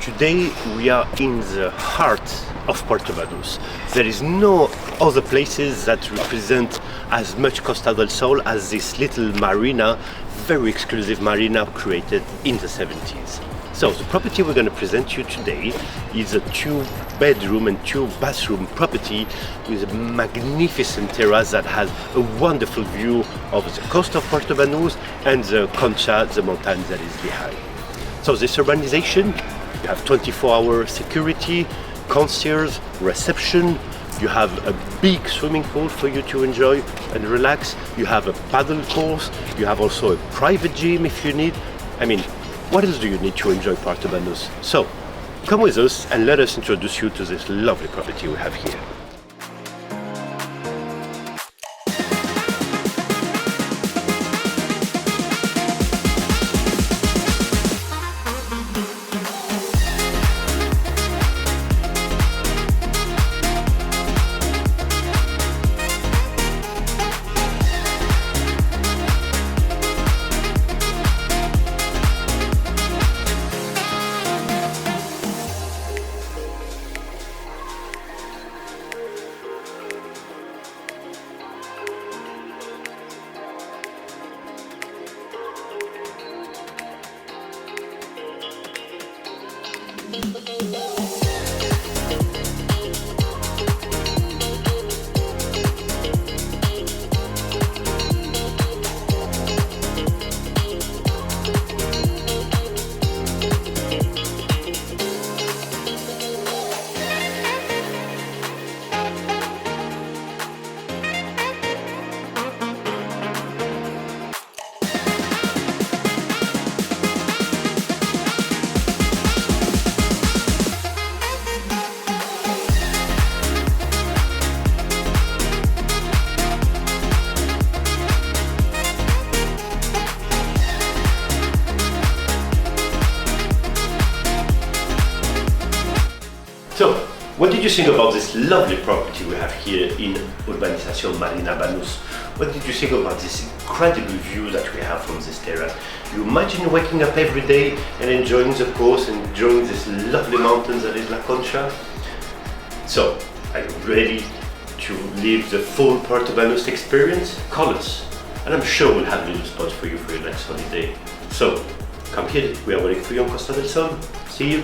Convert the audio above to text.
Today we are in the heart of Puerto Banús. There is no other places that represent as much Costa del Sol as this little marina, very exclusive marina created in the 70s. So the property we're going to present you today is a 2-bedroom and 2-bathroom property with a magnificent terrace that has a wonderful view of the coast of Puerto Banús and the Concha, the mountain that is behind. So this urbanization, you have 24-hour security, concierge, reception, you have a big swimming pool for you to enjoy and relax, you have a paddle course, you have also a private gym if you need. I mean, what else do you need to enjoy Puerto Banús? So, come with us and let us introduce you to this lovely property we have here. So, what did you think about this lovely property we have here in Urbanización Marina Banús? What did you think about this incredible view that we have from this terrace? You imagine waking up every day and enjoying the coast and enjoying this lovely mountain that is La Concha? So, are you ready to live the full Puerto Banús experience? Call us, and I'm sure we'll have little spots for you for your next holiday. So, come here, we are waiting for you on Costa del Sol. See you!